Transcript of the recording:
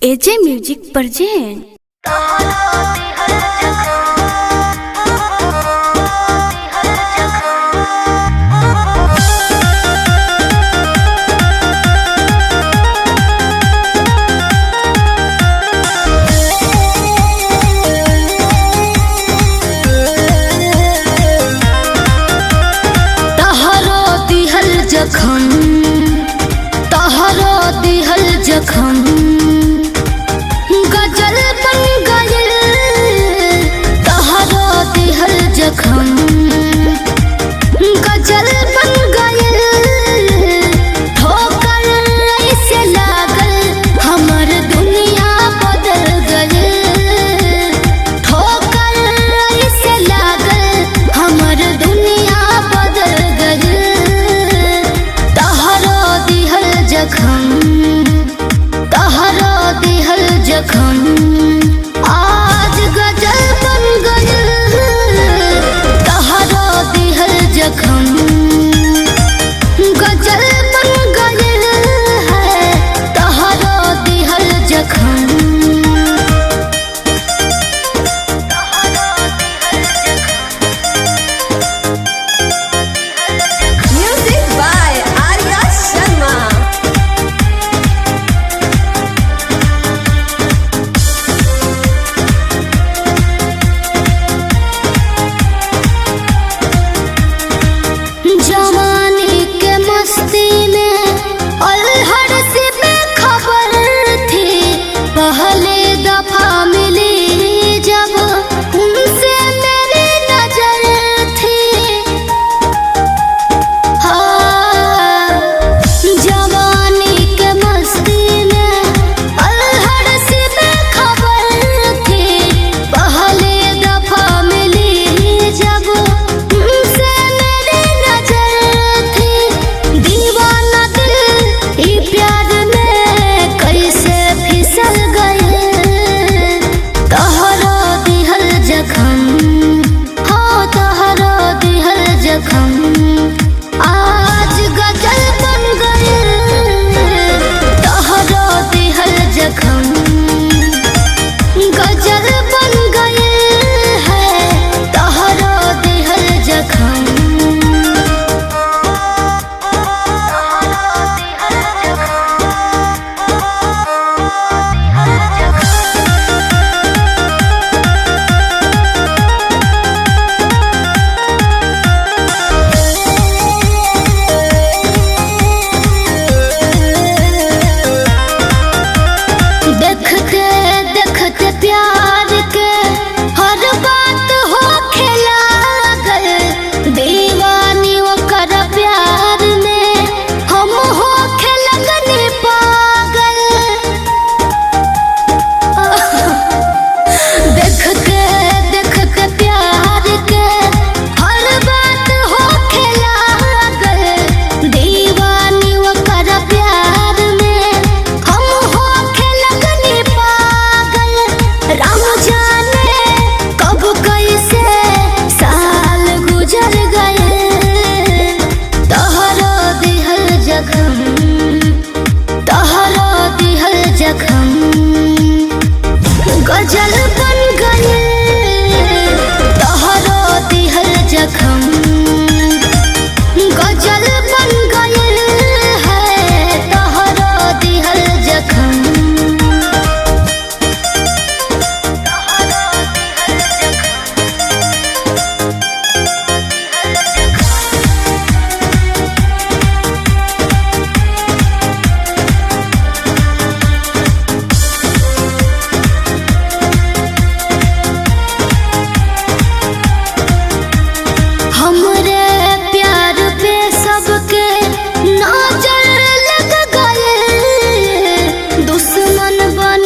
एजे music present. तहरो दिहल जखम गजल बन गइल, तहरो दिहल जखम गजल बन गइल। ठोकर ऐसे लागल हमर दुनिया बदल गइल, ठोकर ऐसे लागल हमर दुनिया बदल गइल। तहरो दिहल जखम आज गजल बन गइल, तहरो दिहल जखम गजल बन गइल है, तहरो दिहल जखम। Music by Arya Sharma. जवानी के मस्ती में अलहड़ से बेखबर थी, पहले दफा मिली जब उनसे मेरी नजर थी। हाँ, जवानी के मस्ती में अलहड़ से बेखबर थी, पहले दफा मिली जब उनसे मेरी नजर थी। दीवाना दिल ई प्यार में कैसे फिसल गए, तहरो दिहल जखम, हाँ तहरो दिहल जखम आज गजल बन गइल, तहरो दिहल जखम गजल बन गइल है, तहरो दिहल जखम। देखते देखते प्यार के हर बात हो लागल, दीवानी ओकर प्यार में हम हो लगनी पागल। देखते देखते प्यार के हर बात हो लागल, दीवानी ओकर प्यार में हम हो लगनी पागल। राम जाने कब कैसे साल गुजर गए, तहरो दिहल जखम, तहरो दिहल जखम गजल बन गए, तहरो दिहल जखम गजल बन गए है, तहरो दिहल जखम। हमरे प्यार पे सबके नजर लग गए, दुश्मन बन